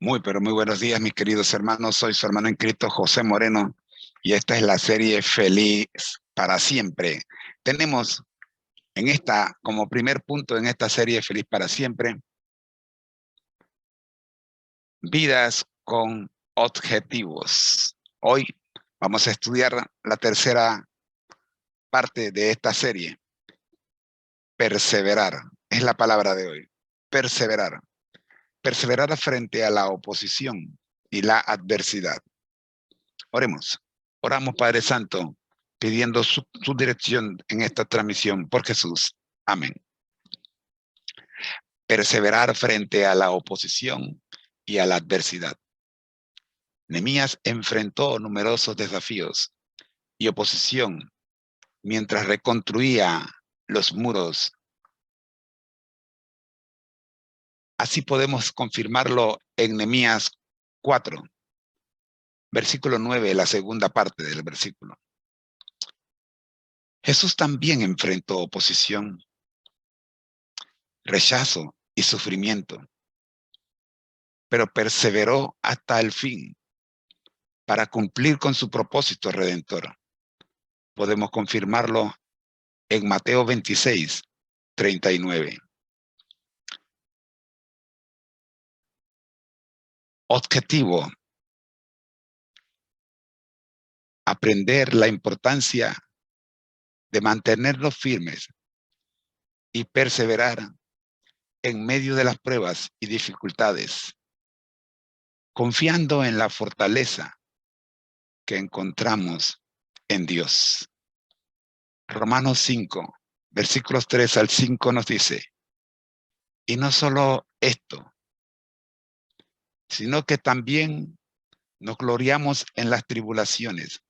Muy, pero muy buenos días, mis queridos hermanos. Soy su hermano en Cristo, José Moreno, y esta es la serie Feliz para Siempre. Tenemos como primer punto en esta serie Feliz para Siempre, vidas con objetivos. Hoy vamos a estudiar la tercera parte de esta serie. Perseverar es la palabra de hoy. Perseverar. Perseverar frente a la oposición y la adversidad. Oremos. Oramos, Padre Santo, pidiendo su dirección en esta transmisión por Jesús. Amén. Perseverar frente a la oposición y a la adversidad. Nehemías enfrentó numerosos desafíos y oposición mientras reconstruía los muros. Así podemos confirmarlo en Nehemías 4, versículo 9, la segunda parte del versículo. Jesús también enfrentó oposición, rechazo y sufrimiento, pero perseveró hasta el fin para cumplir con su propósito redentor. Podemos confirmarlo en Mateo 26, 39. Objetivo: aprender la importancia de mantenernos firmes y perseverar en medio de las pruebas y dificultades, confiando en la fortaleza que encontramos en Dios. Romanos 5, versículos 3 al 5 nos dice, y no solo esto, sino que también nos gloriamos en las tribulaciones,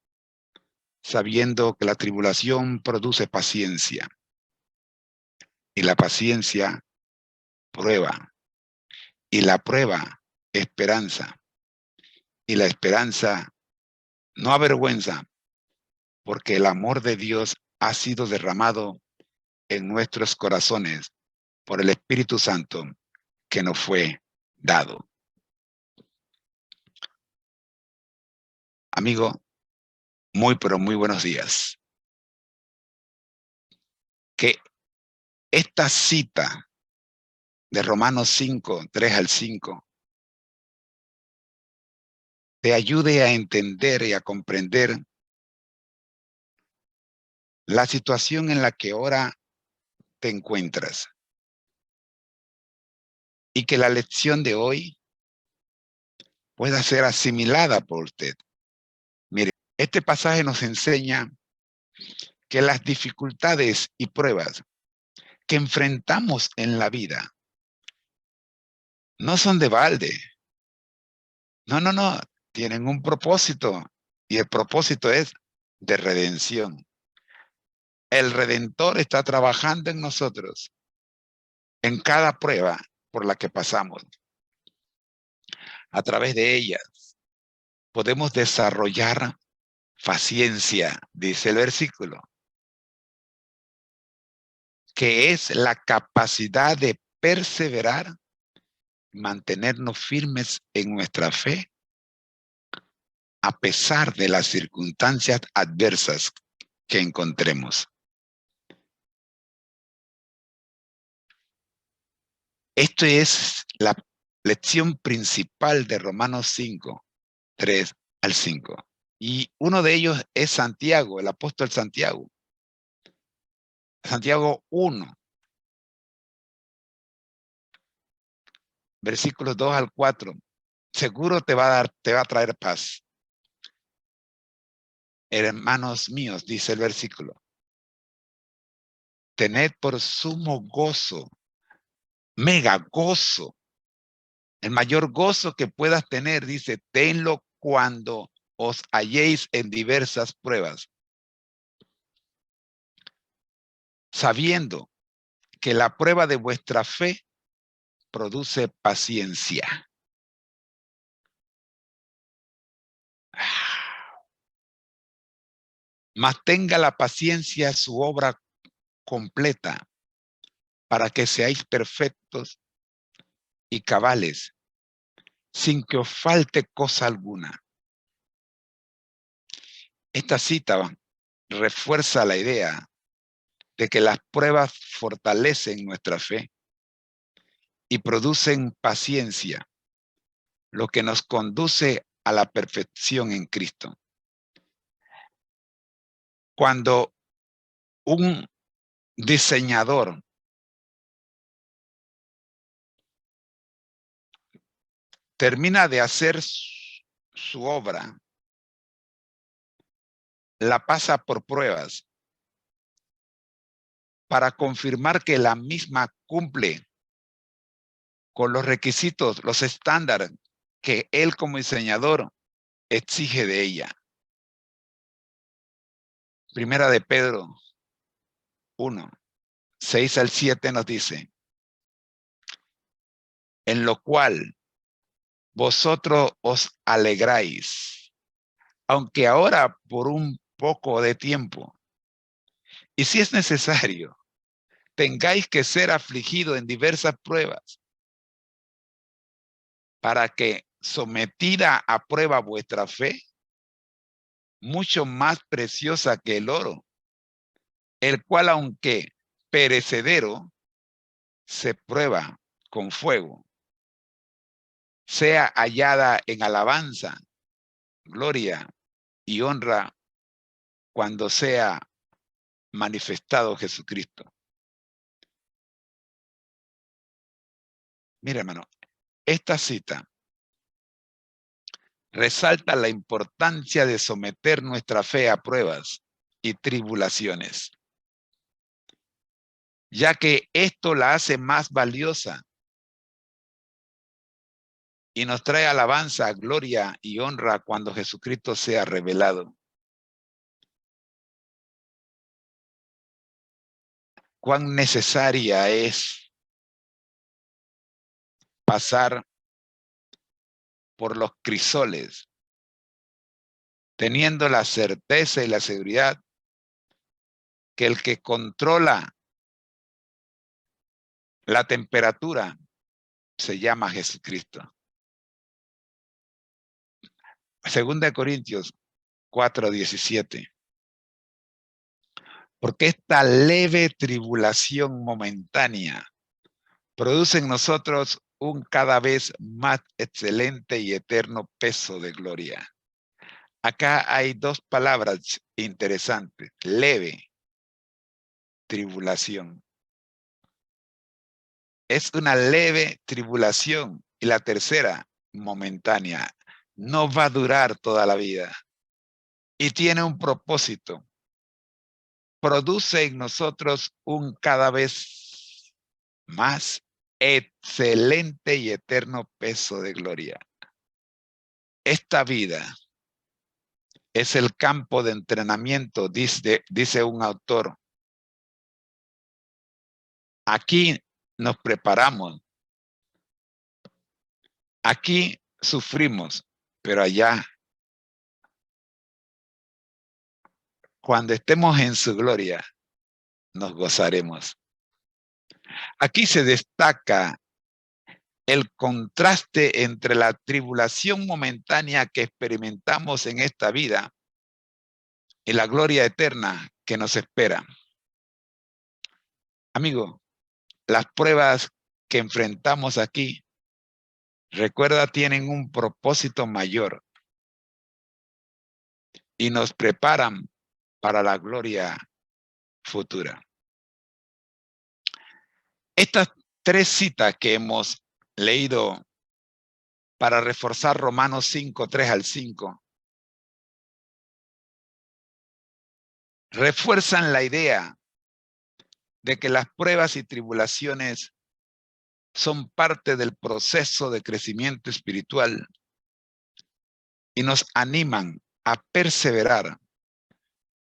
sabiendo que la tribulación produce paciencia, y la paciencia prueba, y la prueba esperanza, y la esperanza no avergüenza, porque el amor de Dios ha sido derramado en nuestros corazones por el Espíritu Santo que nos fue dado. Amigo, pero muy buenos días. Que esta cita de Romanos 5, 3 al 5, te ayude a entender y a comprender la situación en la que ahora te encuentras. Y que la lección de hoy pueda ser asimilada por usted. Mire, este pasaje nos enseña que las dificultades y pruebas que enfrentamos en la vida no son de balde. No. Tienen un propósito, y el propósito es de redención. El Redentor está trabajando en nosotros, en cada prueba por la que pasamos. A través de ellas podemos desarrollar paciencia, dice el versículo, que es la capacidad de perseverar, mantenernos firmes en nuestra fe, a pesar de las circunstancias adversas que encontremos. Esto es la lección principal de Romanos 5, 3 al 5. Y uno de ellos es Santiago, el apóstol Santiago. Santiago 1, versículos 2 al 4. Seguro te va a traer paz. Hermanos míos, dice el versículo, tened por sumo gozo, mega gozo, el mayor gozo que puedas tener, dice, tenlo cuando os halléis en diversas pruebas, sabiendo que la prueba de vuestra fe produce paciencia. Mas tenga la paciencia su obra completa, para que seáis perfectos y cabales, sin que os falte cosa alguna. Esta cita refuerza la idea de que las pruebas fortalecen nuestra fe y producen paciencia, lo que nos conduce a la perfección en Cristo. Cuando un diseñador termina de hacer su obra, la pasa por pruebas para confirmar que la misma cumple con los requisitos, los estándares que él como diseñador exige de ella. Primera de Pedro 1, 6 al 7 nos dice, en lo cual vosotros os alegráis, aunque ahora por un poco de tiempo, y si es necesario, tengáis que ser afligidos en diversas pruebas, para que sometida a prueba vuestra fe, mucho más preciosa que el oro, el cual aunque perecedero, se prueba con fuego, sea hallada en alabanza, gloria y honra cuando sea manifestado Jesucristo. Mira, hermano, esta cita resalta la importancia de someter nuestra fe a pruebas y tribulaciones, ya que esto la hace más valiosa y nos trae alabanza, gloria y honra cuando Jesucristo sea revelado. Cuán necesaria es pasar por los crisoles, teniendo la certeza y la seguridad que el que controla la temperatura se llama Jesucristo. Segunda de Corintios 4:17. Porque esta leve tribulación momentánea produce en nosotros un cada vez más excelente y eterno peso de gloria. Acá hay dos palabras interesantes. Leve tribulación. Es una leve tribulación. Y la tercera, momentánea. No va a durar toda la vida. Y tiene un propósito. Produce en nosotros un cada vez más excelente y eterno peso de gloria. Esta vida es el campo de entrenamiento, dice un autor. Aquí nos preparamos, aquí sufrimos, pero allá, cuando estemos en su gloria, nos gozaremos. Aquí se destaca el contraste entre la tribulación momentánea que experimentamos en esta vida y la gloria eterna que nos espera. Amigo, las pruebas que enfrentamos aquí, recuerda, tienen un propósito mayor y nos preparan para la gloria futura. Estas tres citas que hemos leído para reforzar Romanos 5, 3 al 5, refuerzan la idea de que las pruebas y tribulaciones son parte del proceso de crecimiento espiritual y nos animan a perseverar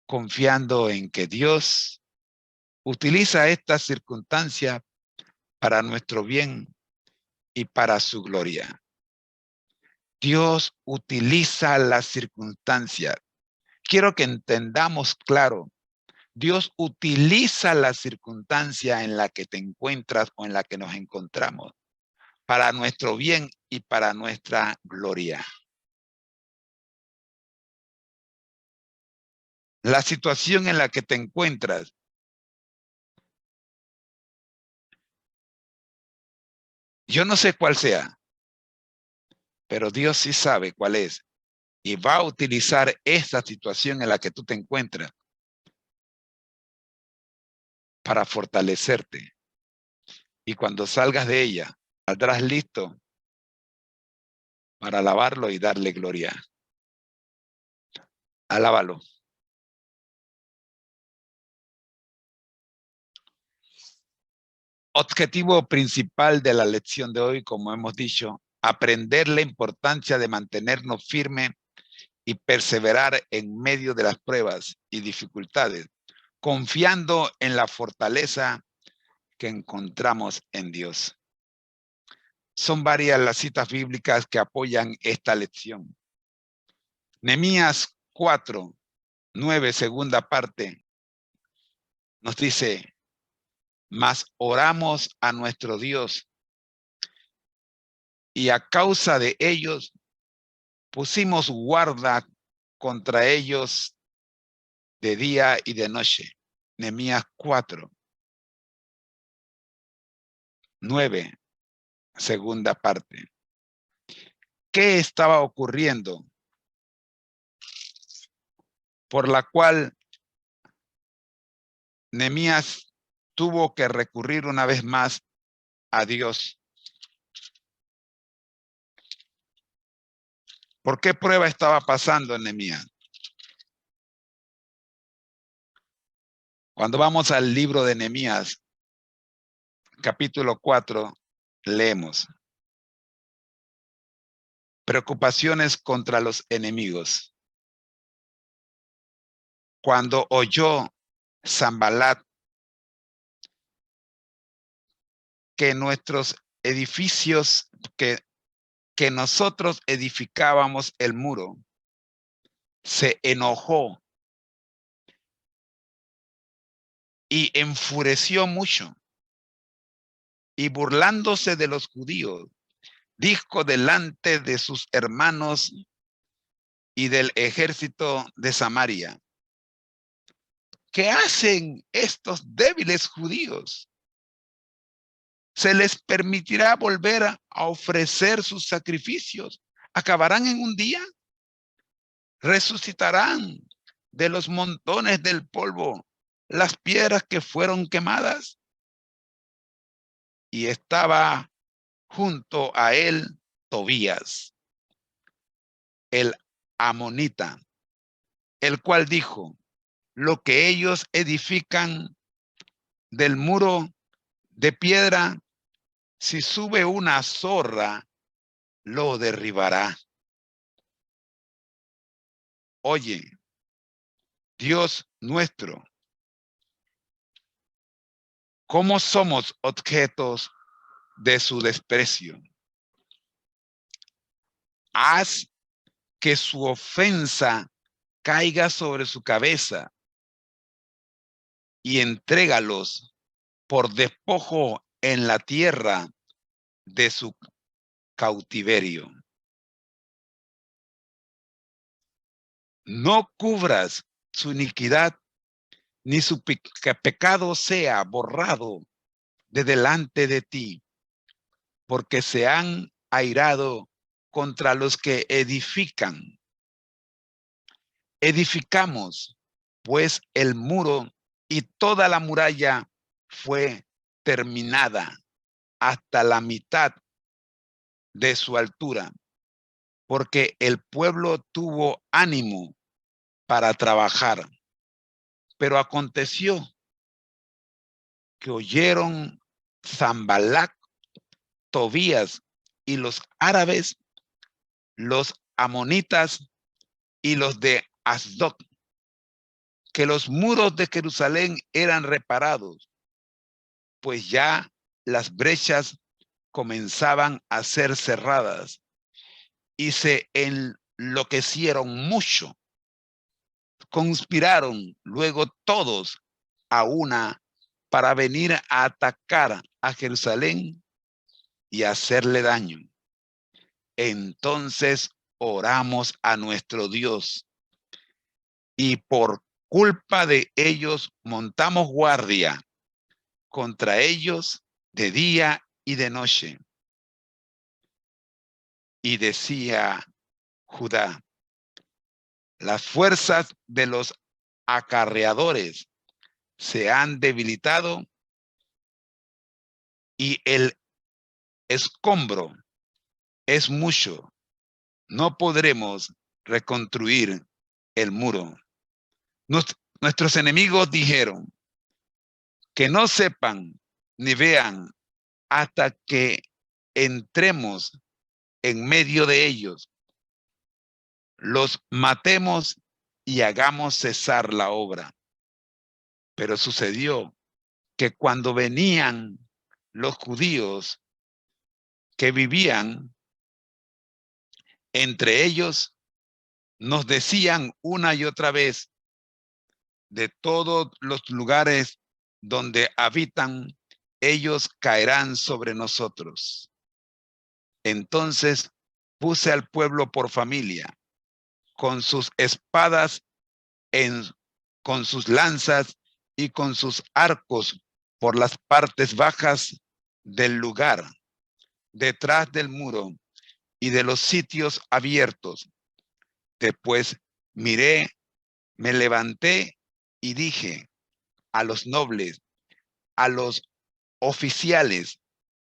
confiando en que Dios utiliza estas circunstancias para nuestro bien y para su gloria. Dios utiliza las circunstancias. Quiero que entendamos claro, Dios utiliza la circunstancia en la que te encuentras o en la que nos encontramos para nuestro bien y para nuestra gloria. La situación en la que te encuentras, yo no sé cuál sea, pero Dios sí sabe cuál es. Y va a utilizar esta situación en la que tú te encuentras para fortalecerte. Y cuando salgas de ella, saldrás listo para alabarlo y darle gloria. Alábalo. Objetivo principal de la lección de hoy, como hemos dicho, aprender la importancia de mantenernos firmes y perseverar en medio de las pruebas y dificultades, confiando en la fortaleza que encontramos en Dios. Son varias las citas bíblicas que apoyan esta lección. Nehemías 4:9, segunda parte, nos dice: mas oramos a nuestro Dios y a causa de ellos pusimos guarda contra ellos de día y de noche. Nehemías 4:9, segunda parte. ¿Qué estaba ocurriendo? Por la cual Nehemías tuvo que recurrir una vez más a Dios. ¿Por qué prueba estaba pasando en Nehemías? Cuando vamos al libro de Nehemías, capítulo 4, leemos: preocupaciones contra los enemigos. Cuando oyó Sanballat que nuestros edificios, que nosotros edificábamos el muro, se enojó y enfureció mucho, y burlándose de los judíos, dijo delante de sus hermanos y del ejército de Samaria: ¿qué hacen estos débiles judíos? ¿Se les permitirá volver a ofrecer sus sacrificios? ¿Acabarán en un día? ¿Resucitarán de los montones del polvo las piedras que fueron quemadas? Y estaba junto a él Tobías, el amonita, el cual dijo: lo que ellos edifican del muro de piedra, si sube una zorra, lo derribará. Oye, Dios nuestro, ¿cómo somos objetos de su desprecio? Haz que su ofensa caiga sobre su cabeza y entrégalos por despojo en la tierra de su cautiverio. No cubras su iniquidad, ni su pecado sea borrado de delante de ti, porque se han airado contra los que edifican. Edificamos, pues, el muro, y toda la muralla fue terminada hasta la mitad de su altura, porque el pueblo tuvo ánimo para trabajar. Pero aconteció que oyeron Sanballat, Tobías y los árabes, los amonitas y los de Asdod, que los muros de Jerusalén eran reparados, pues ya las brechas comenzaban a ser cerradas, y se enloquecieron mucho. Conspiraron luego todos a una para venir a atacar a Jerusalén y hacerle daño. Entonces oramos a nuestro Dios y por culpa de ellos montamos guardia contra ellos de día y de noche. Y decía Judá, las fuerzas de los acarreadores se han debilitado y el escombro es mucho. No podremos reconstruir el muro. Nuestros enemigos dijeron que no sepan ni vean hasta que entremos en medio de ellos, los matemos y hagamos cesar la obra. Pero sucedió que cuando venían los judíos que vivían entre ellos, nos decían una y otra vez, de todos los lugares donde habitan, ellos caerán sobre nosotros. Entonces puse al pueblo por familia, con sus espadas, con sus lanzas y con sus arcos por las partes bajas del lugar, detrás del muro y de los sitios abiertos. Después miré, me levanté y dije a los nobles, a los oficiales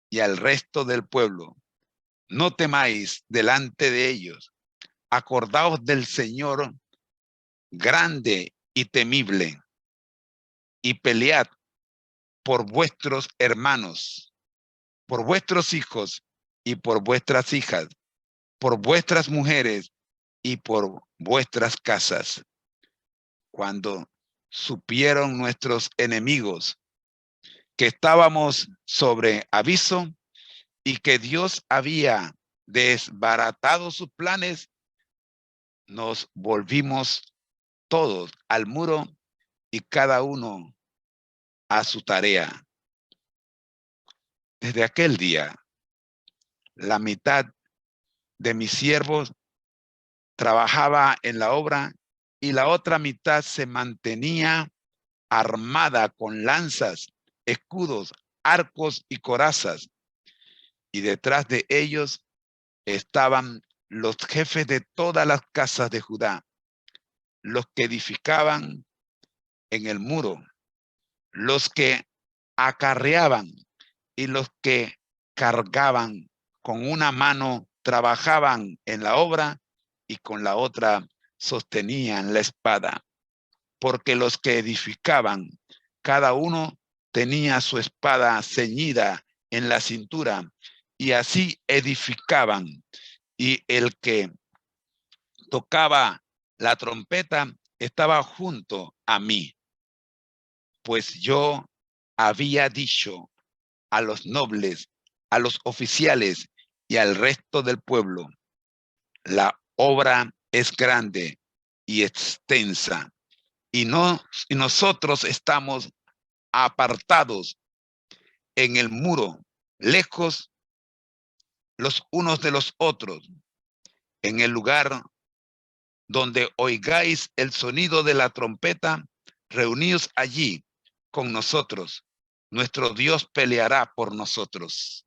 y al resto del pueblo, no temáis delante de ellos, acordaos del Señor grande y temible, y pelead por vuestros hermanos, por vuestros hijos y por vuestras hijas, por vuestras mujeres y por vuestras casas. Cuando supieron nuestros enemigos que estábamos sobre aviso y que Dios había desbaratado sus planes, nos volvimos todos al muro y cada uno a su tarea. Desde aquel día, la mitad de mis siervos trabajaba en la obra y la otra mitad se mantenía armada con lanzas, escudos, arcos y corazas. Y detrás de ellos estaban los jefes de todas las casas de Judá, los que edificaban en el muro, los que acarreaban y los que cargaban. Con una mano trabajaban en la obra y con la otra sostenían la espada, porque los que edificaban, cada uno tenía su espada ceñida en la cintura, y así edificaban. Y el que tocaba la trompeta estaba junto a mí, pues yo había dicho a los nobles, a los oficiales y al resto del pueblo, la obra es grande y extensa, y nosotros estamos apartados en el muro, lejos los unos de los otros, en el lugar donde oigáis el sonido de la trompeta, reuníos allí con nosotros. Nuestro Dios peleará por nosotros.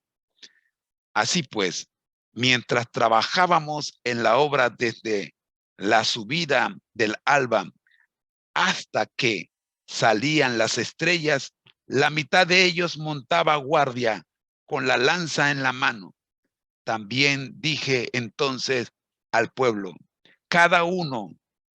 Así pues, mientras trabajábamos en la obra desde la subida del alba hasta que salían las estrellas, la mitad de ellos montaba guardia con la lanza en la mano. También dije entonces al pueblo, cada uno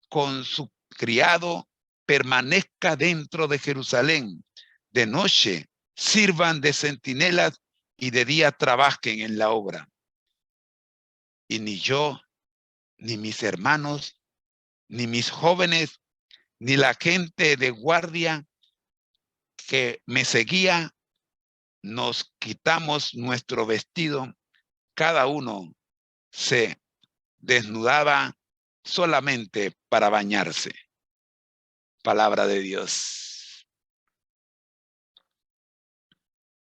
con su criado permanezca dentro de Jerusalén. De noche sirvan de centinelas y de día trabajen en la obra. Y ni yo, ni mis hermanos, ni mis jóvenes, ni la gente de guardia que me seguía, nos quitamos nuestro vestido. Cada uno se desnudaba solamente para bañarse. Palabra de Dios.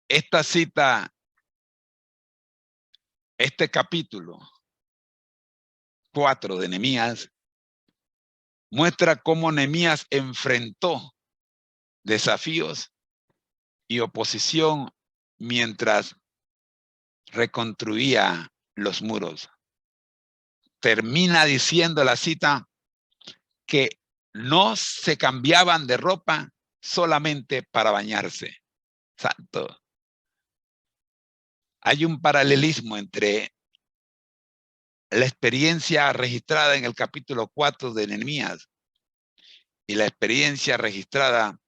Esta cita Este capítulo 4 de Nehemías muestra cómo Nehemías enfrentó desafíos y oposición mientras reconstruía los muros. Termina diciendo la cita que no se cambiaban de ropa solamente para bañarse. Santo. Hay un paralelismo entre la experiencia registrada en el capítulo 4 de Nehemías y la experiencia registrada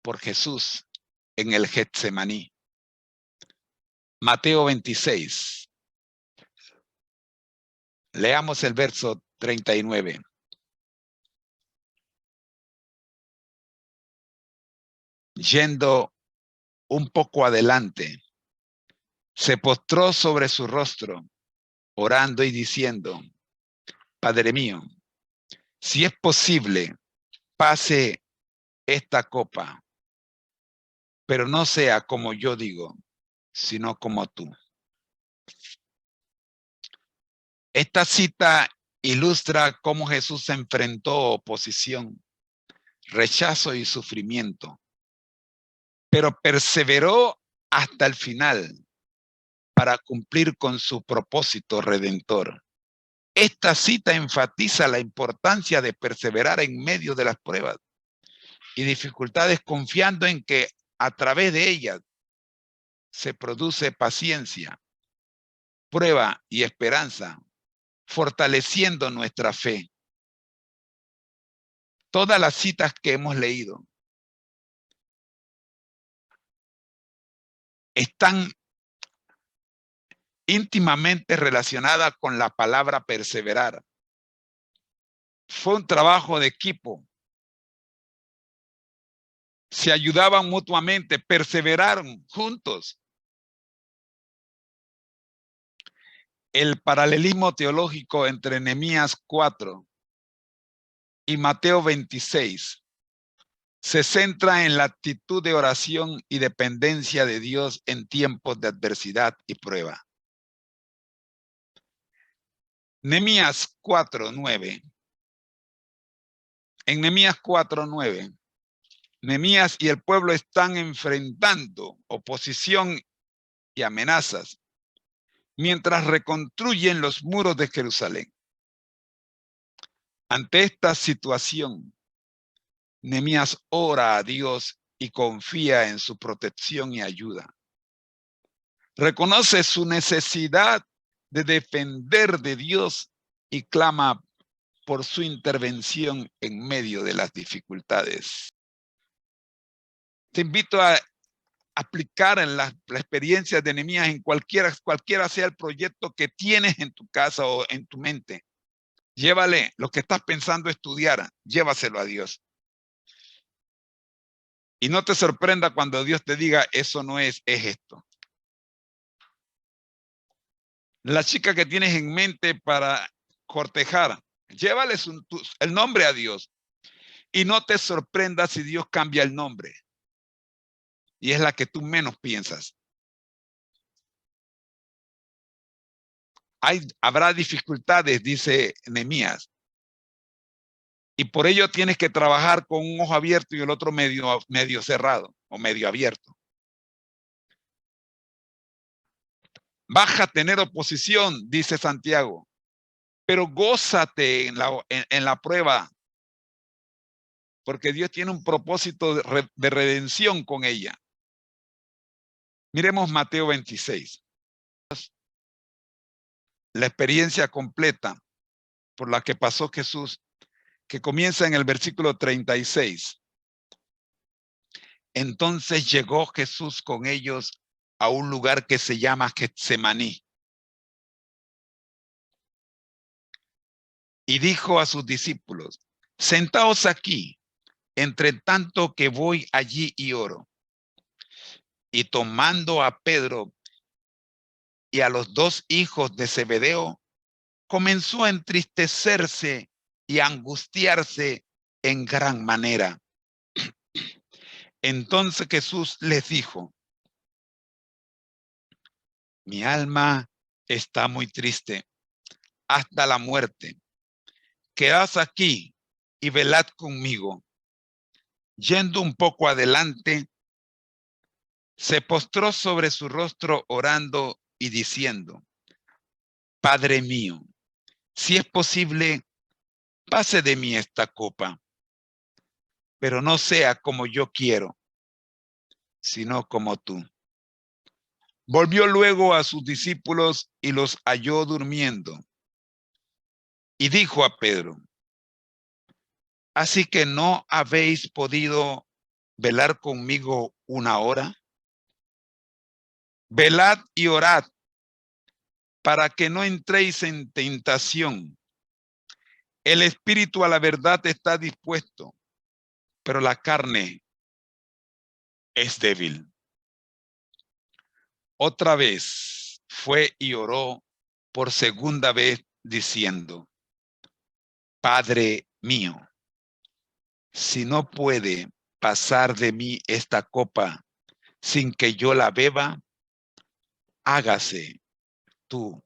por Jesús en el Getsemaní. Mateo 26. Leamos el verso 39. Yendo un poco adelante, se postró sobre su rostro, orando y diciendo: Padre mío, si es posible, pase esta copa, pero no sea como yo digo, sino como tú. Esta cita ilustra cómo Jesús enfrentó oposición, rechazo y sufrimiento, pero perseveró hasta el final para cumplir con su propósito redentor. Esta cita enfatiza la importancia de perseverar en medio de las pruebas y dificultades, confiando en que a través de ellas se produce paciencia, prueba y esperanza, fortaleciendo nuestra fe. Todas las citas que hemos leído están íntimamente relacionadas con la palabra perseverar. Fue un trabajo de equipo. Se ayudaban mutuamente, perseveraron juntos. El paralelismo teológico entre Nehemías 4 y Mateo 26 se centra en la actitud de oración y dependencia de Dios en tiempos de adversidad y prueba. Nehemías 4:9. En Nehemías 4:9, Nehemías y el pueblo están enfrentando oposición y amenazas mientras reconstruyen los muros de Jerusalén. Ante esta situación, Nehemías ora a Dios y confía en su protección y ayuda. Reconoce su necesidad de depender de Dios y clama por su intervención en medio de las dificultades. Te invito a aplicar en la experiencia de Nehemías en cualquiera sea el proyecto que tienes en tu casa o en tu mente. Llévale lo que estás pensando estudiar, llévaselo a Dios. Y no te sorprenda cuando Dios te diga, eso no es esto. La chica que tienes en mente para cortejar, llévale el nombre a Dios. Y no te sorprenda si Dios cambia el nombre. Y es la que tú menos piensas. Habrá dificultades, dice Nehemías. Y por ello tienes que trabajar con un ojo abierto y el otro medio cerrado o medio abierto. Vas a tener oposición, dice Santiago, pero gózate en la prueba, porque Dios tiene un propósito de redención con ella. Miremos Mateo 26. La experiencia completa por la que pasó Jesús, que comienza en el versículo 36. Entonces llegó Jesús con ellos a un lugar que se llama Getsemaní. Y dijo a sus discípulos, sentaos aquí, entre tanto que voy allí y oro. Y tomando a Pedro y a los dos hijos de Zebedeo, comenzó a entristecerse y a angustiarse en gran manera. Entonces Jesús les dijo, mi alma está muy triste hasta la muerte. Quedad aquí y velad conmigo. Yendo un poco adelante, se postró sobre su rostro orando y diciendo: Padre mío, si es posible, pase de mí esta copa, pero no sea como yo quiero, sino como tú. Volvió luego a sus discípulos y los halló durmiendo. Y dijo a Pedro: ¿Así que no habéis podido velar conmigo una hora? Velad y orad para que no entréis en tentación. El espíritu a la verdad está dispuesto, pero la carne es débil. Otra vez fue y oró por segunda vez diciendo: Padre mío, si no puede pasar de mí esta copa sin que yo la beba, hágase tu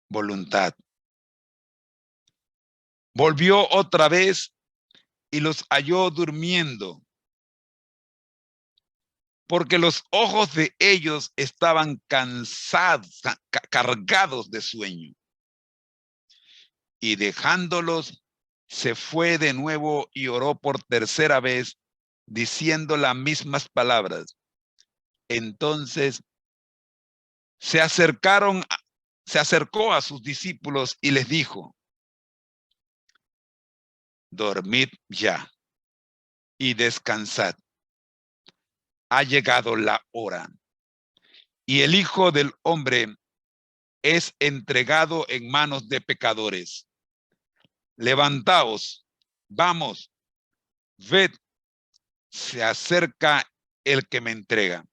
voluntad. Volvió otra vez y los halló durmiendo, porque los ojos de ellos estaban cansados, cargados de sueño. Y dejándolos, se fue de nuevo y oró por tercera vez, diciendo las mismas palabras. Entonces se acercó a sus discípulos y les dijo: Dormid ya y descansad. Ha llegado la hora, y el Hijo del Hombre es entregado en manos de pecadores. Levantaos, vamos, ved, se acerca el que me entrega.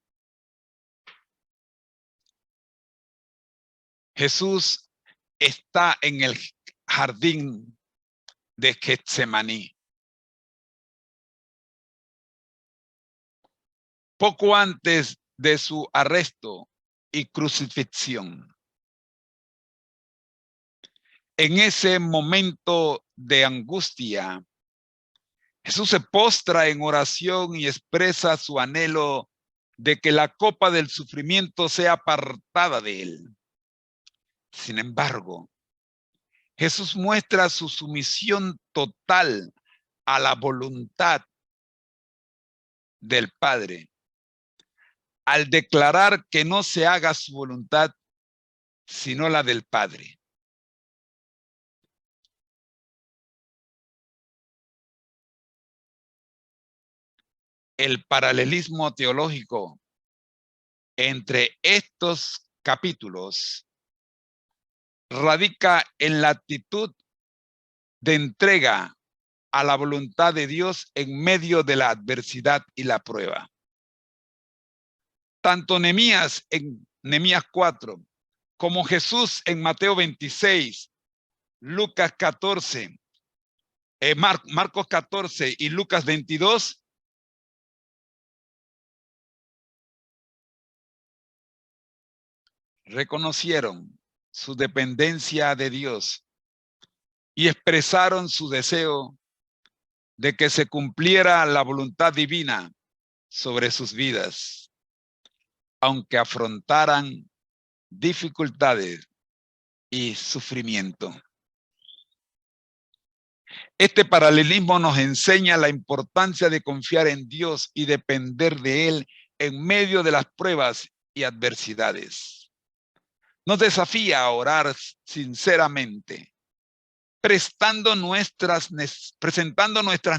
Jesús está en el jardín de Getsemaní. Poco antes de su arresto y crucifixión. En ese momento de angustia, Jesús se postra en oración y expresa su anhelo de que la copa del sufrimiento sea apartada de él. Sin embargo, Jesús muestra su sumisión total a la voluntad del Padre al declarar que no se haga su voluntad sino la del Padre. El paralelismo teológico entre estos capítulos radica en la actitud de entrega a la voluntad de Dios en medio de la adversidad y la prueba. Tanto Nehemías en Nehemías 4, como Jesús en Mateo 26, Lucas 14, Marcos 14 y Lucas 22, reconocieron su dependencia de Dios y expresaron su deseo de que se cumpliera la voluntad divina sobre sus vidas, aunque afrontaran dificultades y sufrimiento. Este paralelismo nos enseña la importancia de confiar en Dios y depender de Él en medio de las pruebas y adversidades. Nos desafía a orar sinceramente, presentando nuestras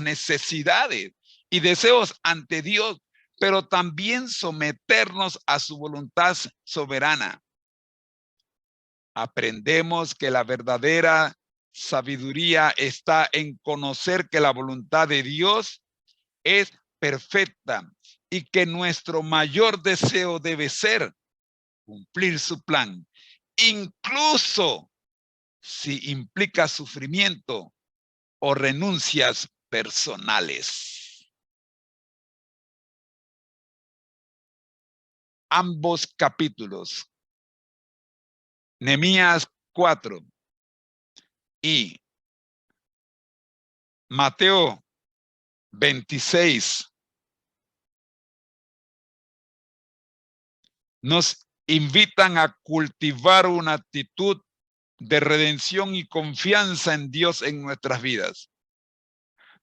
necesidades y deseos ante Dios, pero también someternos a su voluntad soberana. Aprendemos que la verdadera sabiduría está en conocer que la voluntad de Dios es perfecta y que nuestro mayor deseo debe ser cumplir su plan, incluso si implica sufrimiento o renuncias personales. Ambos capítulos, Nehemías 4 y Mateo 26 nos invitan a cultivar una actitud de redención y confianza en Dios en nuestras vidas.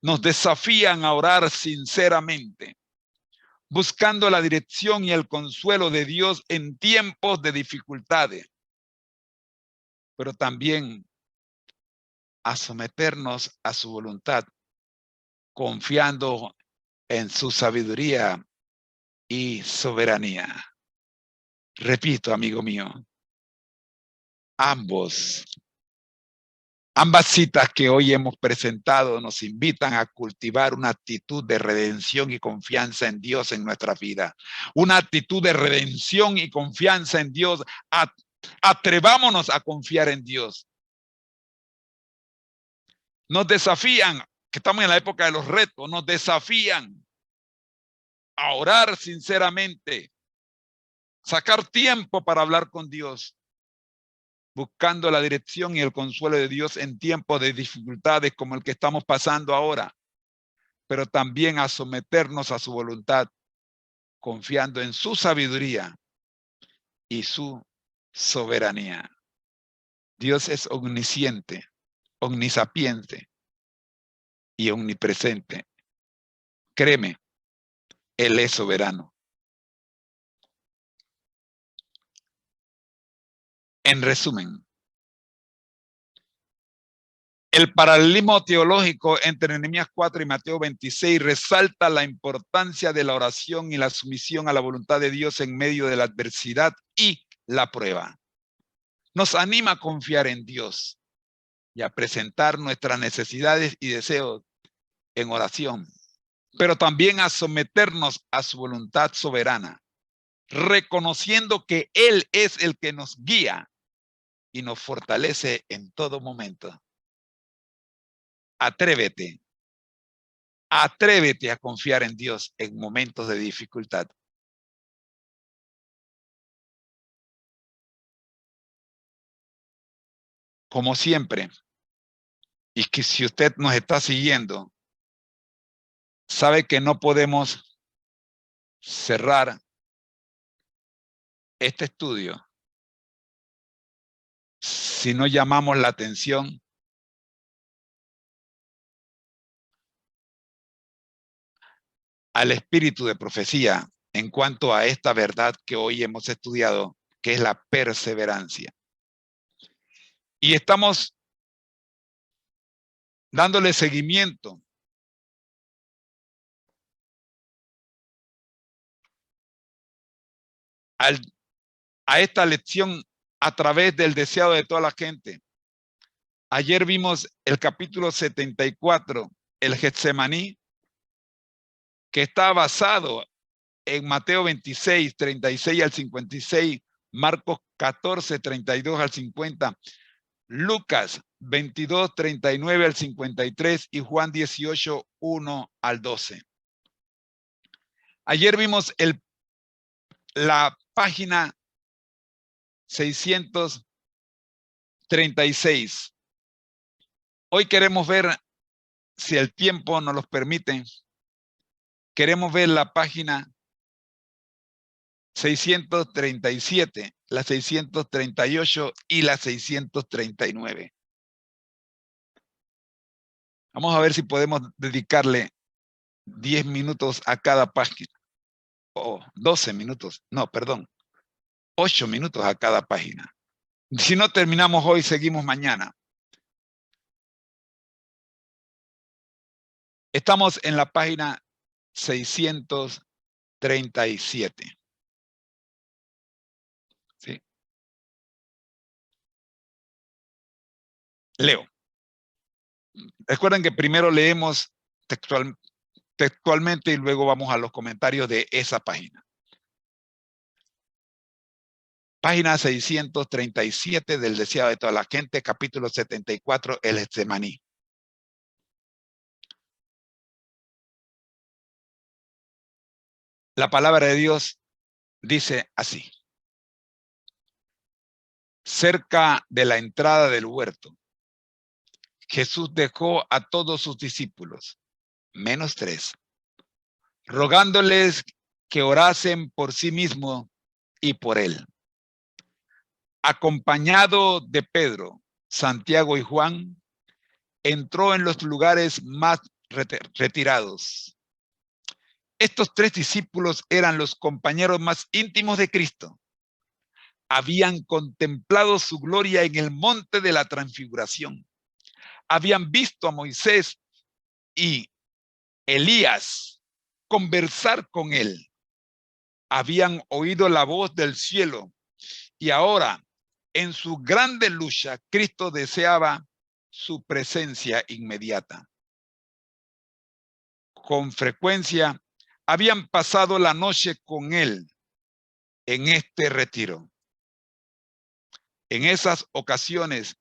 Nos desafían a orar sinceramente, buscando la dirección y el consuelo de Dios en tiempos de dificultades, pero también a someternos a su voluntad, confiando en su sabiduría y soberanía. Repito, amigo mío, ambas citas que hoy hemos presentado nos invitan a cultivar una actitud de redención y confianza en Dios en nuestra vida. Una actitud de redención y confianza en Dios. Atrevámonos a confiar en Dios. Nos desafían, que estamos en la época de los retos, nos desafían a orar sinceramente, sacar tiempo para hablar con Dios, buscando la dirección y el consuelo de Dios en tiempos de dificultades como el que estamos pasando ahora, pero también a someternos a su voluntad, confiando en su sabiduría y su soberanía. Dios es omnisciente, omnisapiente y omnipresente. Créeme, Él es soberano. En resumen, el paralelismo teológico entre Nehemías 4 y Mateo 26 resalta la importancia de la oración y la sumisión a la voluntad de Dios en medio de la adversidad y la prueba. Nos anima a confiar en Dios y a presentar nuestras necesidades y deseos en oración, pero también a someternos a su voluntad soberana, reconociendo que Él es el que nos guía y nos fortalece en todo momento. Atrévete a confiar en Dios en momentos de dificultad. Como siempre, y que si usted nos está siguiendo, sabe que no podemos cerrar este estudio si no llamamos la atención al espíritu de profecía en cuanto a esta verdad que hoy hemos estudiado, que es la perseverancia. Y estamos dándole seguimiento a esta lección a través del deseado de toda la gente. Ayer vimos el capítulo 74, el Getsemaní, que está basado en Mateo 26, 36 al 56, Marcos 14, 32 al 50, Lucas 22, 39 al 53 y Juan 18, 1 al 12. Ayer vimos la página 636. Hoy queremos ver, si el tiempo nos lo permite, queremos ver la página 637, la 638 y la 639. Vamos a ver si podemos dedicarle 10 minutos a cada página. O 12 minutos. No, perdón. 8 minutos a cada página. Si no terminamos hoy, seguimos mañana. Estamos en la página 637. ¿Sí? Leo. Recuerden que primero leemos textualmente y luego vamos a los comentarios de esa página. Página 637 del deseado de toda la gente, capítulo 74, el Getsemaní. La palabra de Dios dice así. Cerca de la entrada del huerto, Jesús dejó a todos sus discípulos, menos 3, rogándoles que orasen por sí mismo y por él. Acompañado de Pedro, Santiago y Juan, entró en los lugares más retirados. Estos 3 discípulos eran los compañeros más íntimos de Cristo. Habían contemplado su gloria en el monte de la transfiguración. Habían visto a Moisés y Elías conversar con él. Habían oído la voz del cielo y ahora, en su grande lucha, Cristo deseaba su presencia inmediata. Con frecuencia habían pasado la noche con él en este retiro. En esas ocasiones,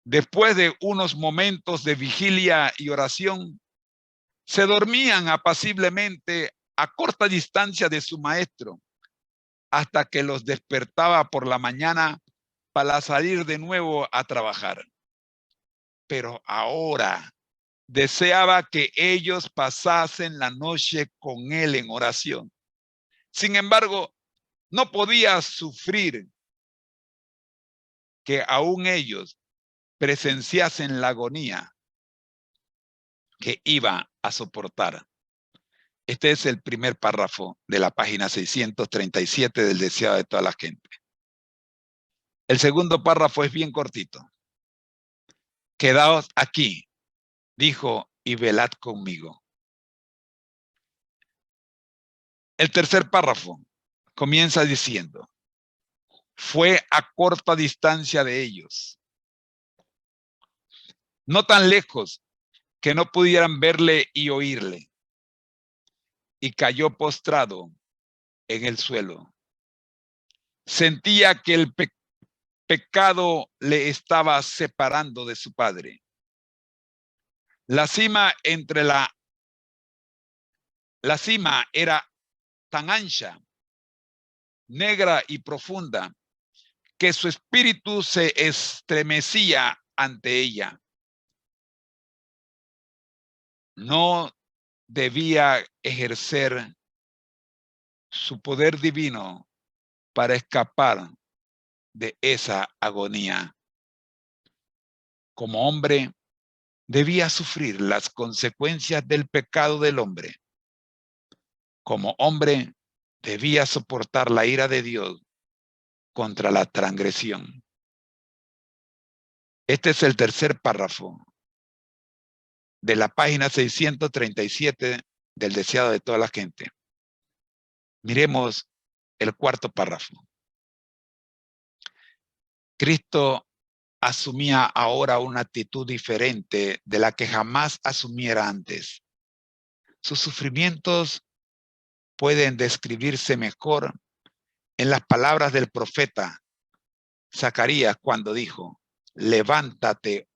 después de unos momentos de vigilia y oración, se dormían apaciblemente a corta distancia de su maestro, hasta que los despertaba por la mañana para salir de nuevo a trabajar. Pero ahora deseaba que ellos pasasen la noche con él en oración. Sin embargo, no podía sufrir que aún ellos presenciasen la agonía que iba a soportar. Este es el primer párrafo de la página 637 del Deseado de toda la gente. El segundo párrafo es bien cortito. Quedaos aquí, dijo, y velad conmigo. El tercer párrafo comienza diciendo, fue a corta distancia de ellos, no tan lejos que no pudieran verle y oírle, y cayó postrado en el suelo. Sentía que el pecado le estaba separando de su padre. La cima era tan ancha, negra y profunda, que su espíritu se estremecía ante ella. No debía ejercer su poder divino para escapar de esa agonía. Como hombre, debía sufrir las consecuencias del pecado del hombre. Como hombre, debía soportar la ira de Dios contra la transgresión. Este es el tercer párrafo de la página 637 del Deseado de toda la gente. Miremos el cuarto párrafo. Cristo asumía ahora una actitud diferente de la que jamás asumiera antes. Sus sufrimientos pueden describirse mejor en las palabras del profeta Zacarías cuando dijo, levántate,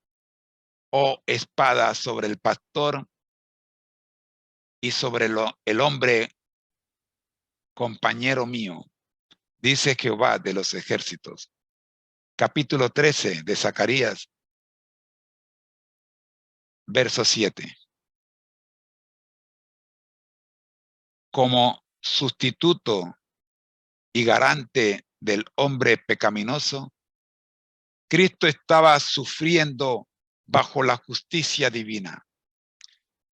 oh espada, sobre el pastor y sobre el hombre compañero mío, dice Jehová de los ejércitos. Capítulo 13 de Zacarías, verso 7. Como sustituto y garante del hombre pecaminoso, Cristo estaba sufriendo bajo la justicia divina.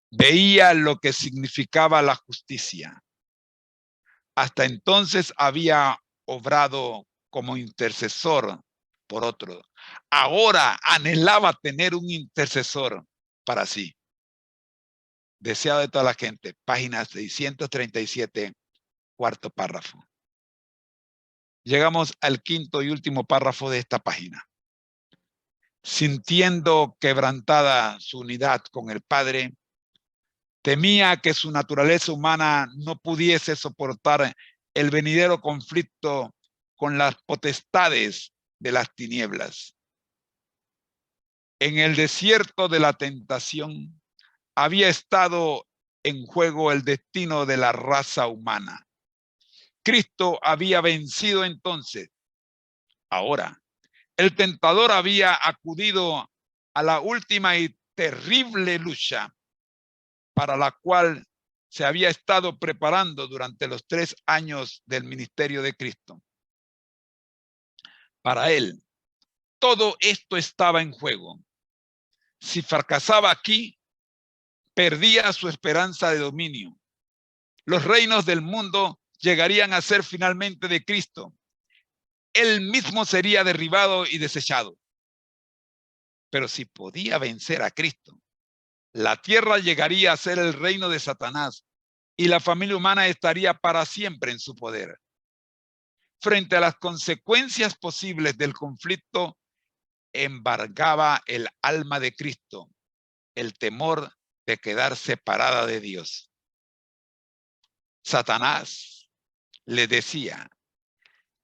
Veía lo que significaba la justicia. Hasta entonces había obrado como intercesor por otro. Ahora anhelaba tener un intercesor para sí. Deseado de toda la gente, página 637, cuarto párrafo. Llegamos al quinto y último párrafo de esta página. Sintiendo quebrantada su unidad con el Padre, temía que su naturaleza humana no pudiese soportar el venidero conflicto con las potestades de las tinieblas. En el desierto de la tentación había estado en juego el destino de la raza humana. Cristo había vencido entonces. Ahora, El tentador había acudido a la última y terrible lucha para la cual se había estado preparando durante los 3 años del ministerio de Cristo. Para él, todo esto estaba en juego. Si fracasaba aquí, perdía su esperanza de dominio. Los reinos del mundo llegarían a ser finalmente de Cristo. Él mismo sería derribado y desechado. Pero si podía vencer a Cristo, la tierra llegaría a ser el reino de Satanás y la familia humana estaría para siempre en su poder. Frente a las consecuencias posibles del conflicto, embargaba el alma de Cristo el temor de quedar separada de Dios. Satanás le decía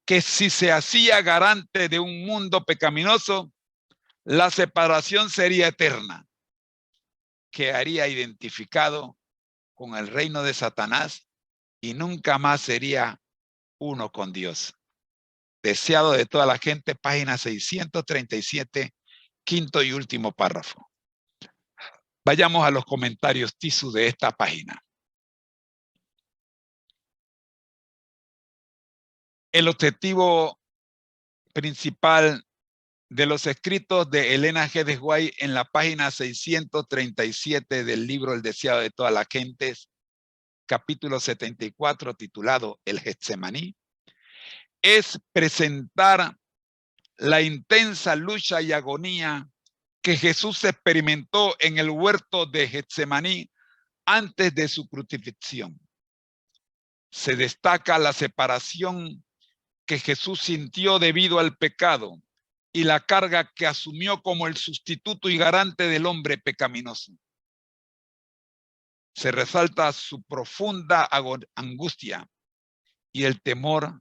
que si se hacía garante de un mundo pecaminoso, la separación sería eterna. Quedaría identificado con el reino de Satanás y nunca más sería uno con Dios. Deseado de toda la gente, página 637, quinto y último párrafo. Vayamos a los comentarios TISU de esta página. El objetivo principal de los escritos de Elena G. de White en la página 637 del libro El deseado de todas las gentes, capítulo 74, titulado El Getsemaní, es presentar la intensa lucha y agonía que Jesús experimentó en el huerto de Getsemaní antes de su crucifixión. Se destaca la separación que Jesús sintió debido al pecado y la carga que asumió como el sustituto y garante del hombre pecaminoso. Se resalta su profunda angustia y el temor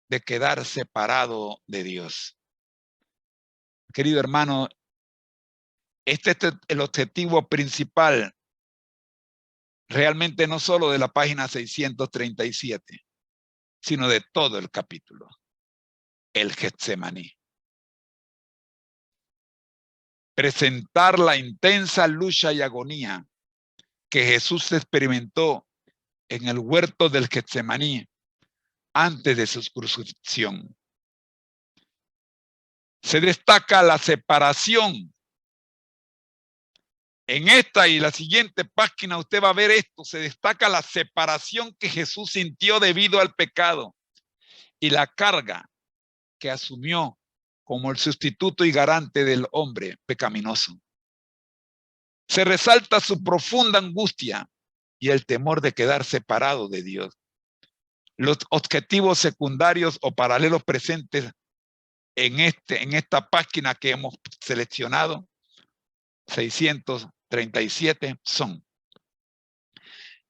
de quedar separado de Dios. Querido hermano, este es el objetivo principal realmente no solo de la página 637, sino de todo el capítulo, el Getsemaní. Presentar la intensa lucha y agonía que Jesús experimentó en el huerto del Getsemaní antes de su crucifixión. Se destaca la separación. En esta y la siguiente página usted va a ver esto. Se destaca la separación que Jesús sintió debido al pecado y la carga que asumió como el sustituto y garante del hombre pecaminoso. Se resalta su profunda angustia y el temor de quedar separado de Dios. Los objetivos secundarios o paralelos presentes en esta página que hemos seleccionado, 637, son: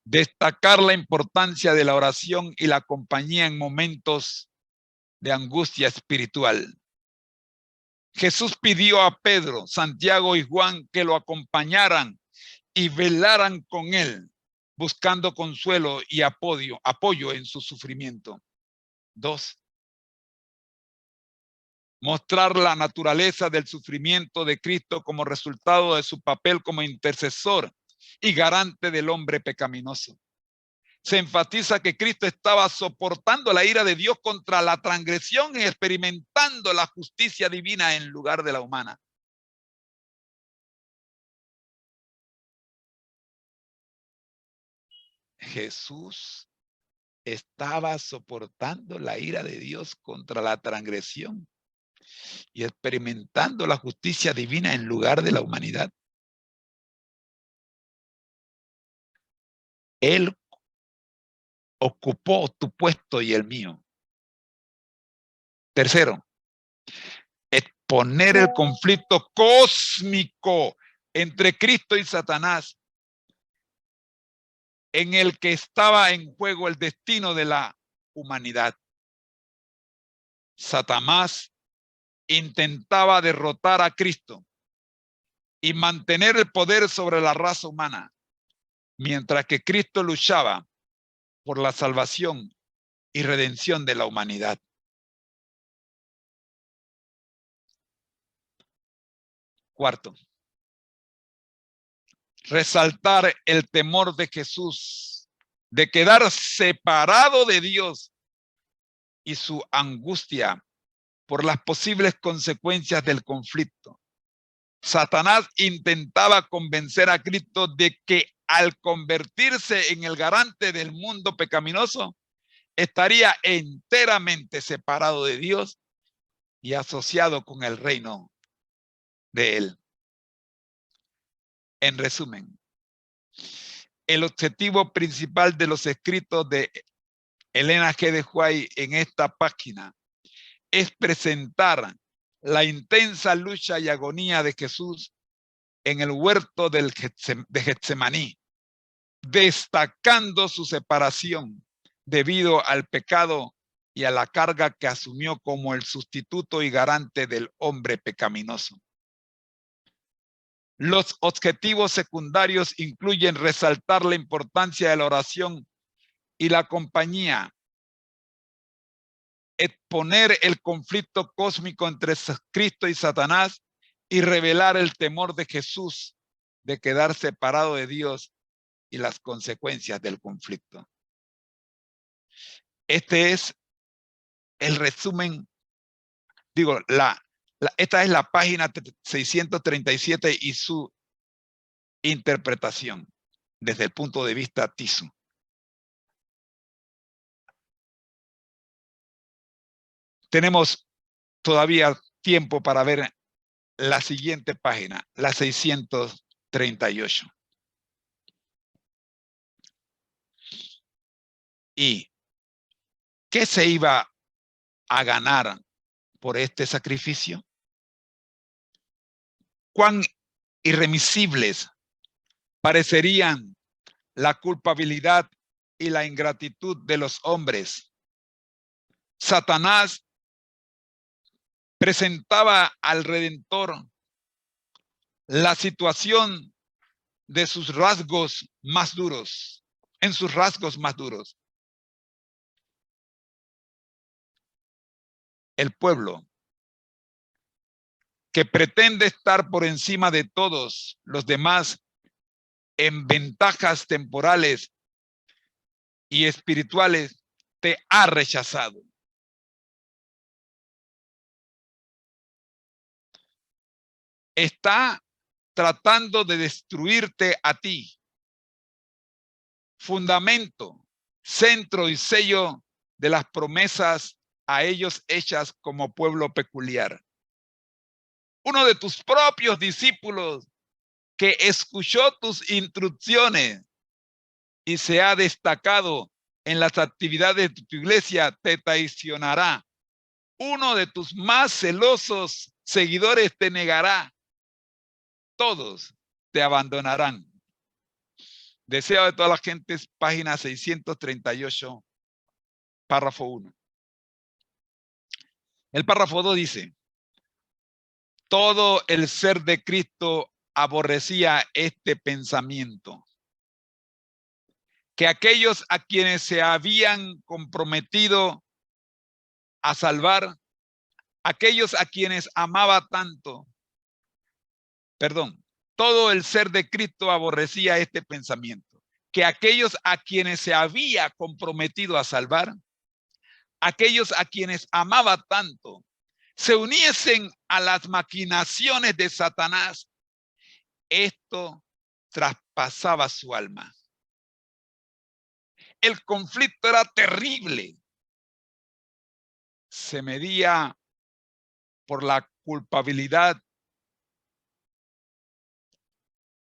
destacar la importancia de la oración y la compañía en momentos de angustia espiritual. Jesús pidió a Pedro, Santiago y Juan que lo acompañaran y velaran con él, buscando consuelo y apoyo en su sufrimiento. 2. Mostrar la naturaleza del sufrimiento de Cristo como resultado de su papel como intercesor y garante del hombre pecaminoso. Se enfatiza que Cristo estaba soportando la ira de Dios contra la transgresión y experimentando la justicia divina en lugar de la humana. Jesús estaba soportando la ira de Dios contra la transgresión y experimentando la justicia divina en lugar de la humanidad. Él ocupó tu puesto y el mío. Tercero, exponer el conflicto cósmico entre Cristo y Satanás, en el que estaba en juego el destino de la humanidad. Satanás intentaba derrotar a Cristo y mantener el poder sobre la raza humana, mientras que Cristo luchaba por la salvación y redención de la humanidad. Cuarto, resaltar el temor de Jesús, de quedar separado de Dios y su angustia por las posibles consecuencias del conflicto. Satanás intentaba convencer a Cristo de que al convertirse en el garante del mundo pecaminoso, estaría enteramente separado de Dios y asociado con el reino de él. En resumen, el objetivo principal de los escritos de Elena G. de White en esta página es presentar la intensa lucha y agonía de Jesús en el huerto de Getsemaní, destacando su separación debido al pecado y a la carga que asumió como el sustituto y garante del hombre pecaminoso. Los objetivos secundarios incluyen resaltar la importancia de la oración y la compañía, exponer el conflicto cósmico entre Cristo y Satanás y revelar el temor de Jesús de quedar separado de Dios y las consecuencias del conflicto. Este es el resumen, digo, esta es la página 637 y su interpretación desde el punto de vista Tiso. Tenemos todavía tiempo para ver la siguiente página, la 638. ¿Y qué se iba a ganar por este sacrificio? ¿Cuán irremisibles parecerían la culpabilidad y la ingratitud de los hombres? Satanás presentaba al Redentor la situación de sus rasgos más duros, en sus rasgos más duros. El pueblo que pretende estar por encima de todos los demás en ventajas temporales y espirituales, te ha rechazado. Está tratando de destruirte a ti. Fundamento, centro y sello de las promesas a ellos hechas como pueblo peculiar. Uno de tus propios discípulos que escuchó tus instrucciones y se ha destacado en las actividades de tu iglesia, te traicionará. Uno de tus más celosos seguidores te negará. Todos te abandonarán. Deseo de todas las gentes, página 638, párrafo 1. El párrafo 2 dice: todo el ser de Cristo aborrecía este pensamiento, que aquellos a quienes se habían comprometido a salvar, aquellos a quienes amaba tanto, todo el ser de Cristo aborrecía este pensamiento, que aquellos a quienes se había comprometido a salvar, aquellos a quienes amaba tanto, se uniesen a las maquinaciones de Satanás. Esto traspasaba su alma. El conflicto era terrible. Se medía por la culpabilidad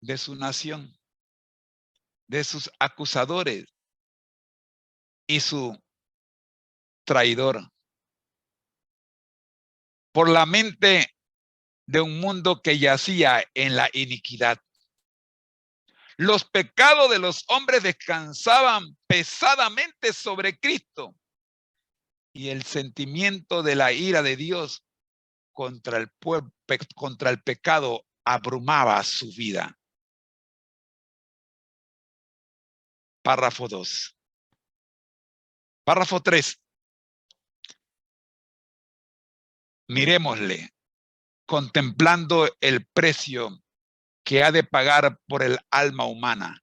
de su nación, de sus acusadores y su traidor. Por la mente de un mundo que yacía en la iniquidad. Los pecados de los hombres descansaban pesadamente sobre Cristo y el sentimiento de la ira de Dios contra el pecado abrumaba su vida. Párrafo 2. Párrafo 3. Miremosle contemplando el precio que ha de pagar por el alma humana.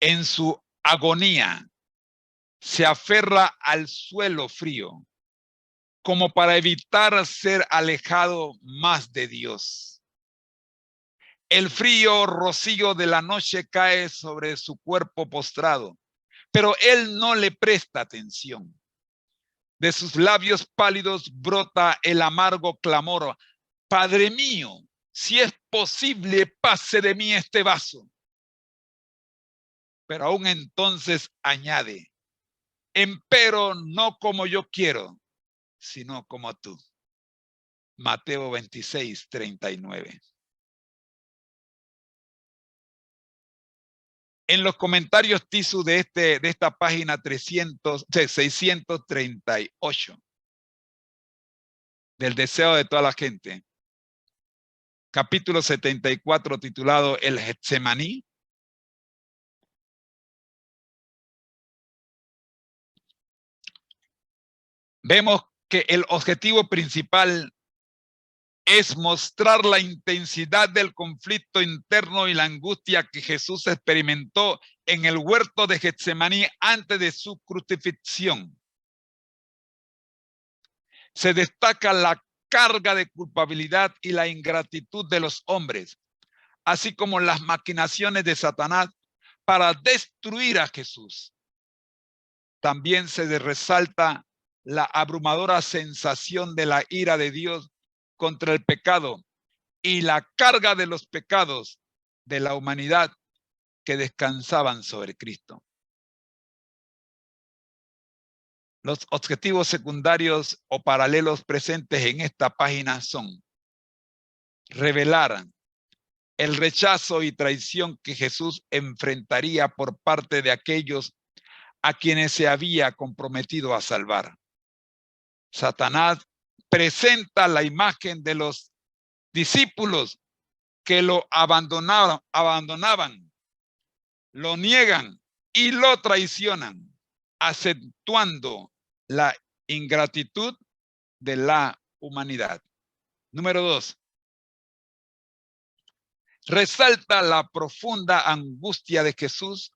En su agonía se aferra al suelo frío, como para evitar ser alejado más de Dios. El frío rocío de la noche cae sobre su cuerpo postrado, pero él no le presta atención. De sus labios pálidos brota el amargo clamor: Padre mío, si es posible, pase de mí este vaso. Pero aún entonces añade: empero no como yo quiero, sino como tú. Mateo 26, 39. En los comentarios Tisu de esta página 638 del deseo de toda la gente, capítulo 74 titulado El Getsemaní, vemos que el objetivo principal es mostrar la intensidad del conflicto interno y la angustia que Jesús experimentó en el huerto de Getsemaní antes de su crucifixión. Se destaca la carga de culpabilidad y la ingratitud de los hombres, así como las maquinaciones de Satanás para destruir a Jesús. También se resalta la abrumadora sensación de la ira de Dios contra el pecado y la carga de los pecados de la humanidad que descansaban sobre Cristo. Los objetivos secundarios o paralelos presentes en esta página son: revelar el rechazo y traición que Jesús enfrentaría por parte de aquellos a quienes se había comprometido a salvar. Satanás presenta la imagen de los discípulos que lo abandonaban, lo niegan y lo traicionan, acentuando la ingratitud de la humanidad. Número 2. Resalta la profunda angustia de Jesús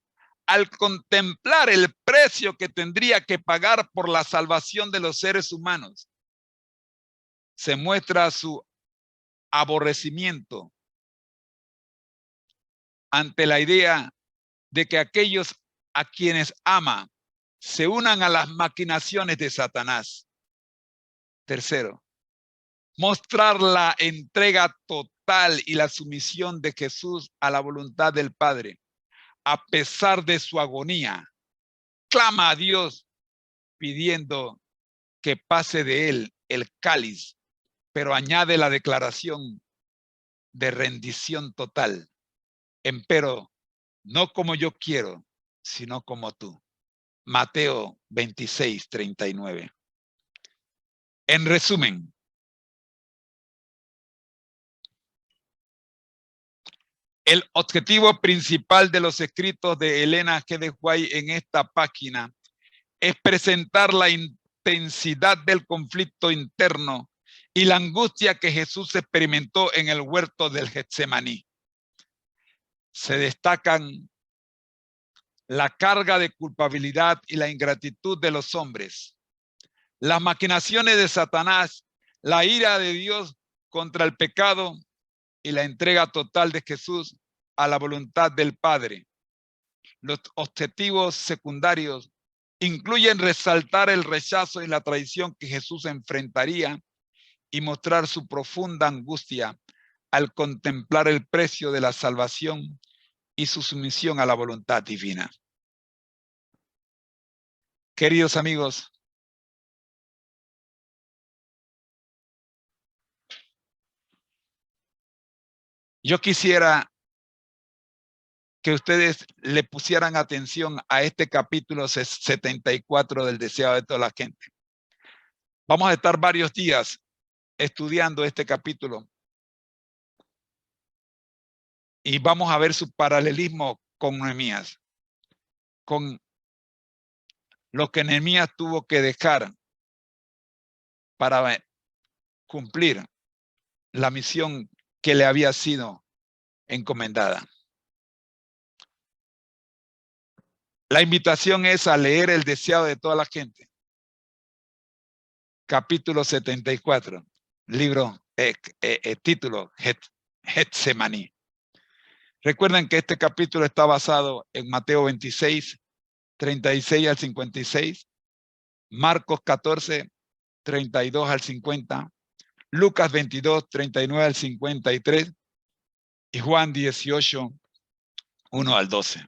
al contemplar el precio que tendría que pagar por la salvación de los seres humanos. Se muestra su aborrecimiento ante la idea de que aquellos a quienes ama se unan a las maquinaciones de Satanás. Tercero, mostrar la entrega total y la sumisión de Jesús a la voluntad del Padre. A pesar de su agonía, clama a Dios pidiendo que pase de él el cáliz, pero añade la declaración de rendición total. Empero, no como yo quiero, sino como tú. Mateo 26, 39. En resumen, el objetivo principal de los escritos de Elena G. de White en esta página es presentar la intensidad del conflicto interno y la angustia que Jesús experimentó en el huerto del Getsemaní. Se destacan la carga de culpabilidad y la ingratitud de los hombres, las maquinaciones de Satanás, la ira de Dios contra el pecado y la entrega total de Jesús a la voluntad del Padre. Los objetivos secundarios incluyen resaltar el rechazo y la traición que Jesús enfrentaría y mostrar su profunda angustia al contemplar el precio de la salvación y su sumisión a la voluntad divina. Queridos amigos, yo quisiera que ustedes le pusieran atención a este capítulo 74 del deseo de toda la gente. Vamos a estar varios días estudiando este capítulo y vamos a ver su paralelismo con Nehemías, con lo que Nehemías tuvo que dejar para cumplir la misión que le había sido encomendada. La invitación es a leer El deseado de toda la gente. Capítulo 74, libro, título, Getsemaní. Recuerden que este capítulo está basado en Mateo 26, 36 al 56, Marcos 14, 32 al 50, Lucas 22, 39 al 53 y Juan 18, 1 al 12.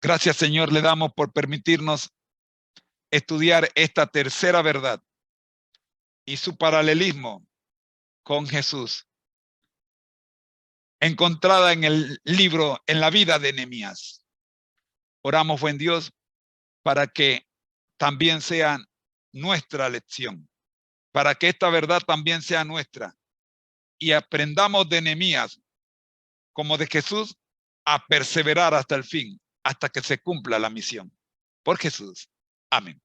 Gracias, Señor, le damos por permitirnos estudiar esta tercera verdad y su paralelismo con Jesús, encontrada en el libro, en la vida de Nehemías. Oramos, buen Dios, para que también sea nuestra lección, para que esta verdad también sea nuestra y aprendamos de Nehemías como de Jesús a perseverar hasta el fin, hasta que se cumpla la misión. Por Jesús. Amén.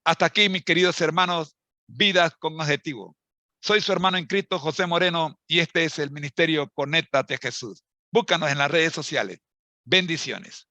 Hasta aquí, mis queridos hermanos, Vidas con Objetivo. Soy su hermano en Cristo, José Moreno, y este es el ministerio Conéctate a Jesús. Búscanos en las redes sociales. Bendiciones.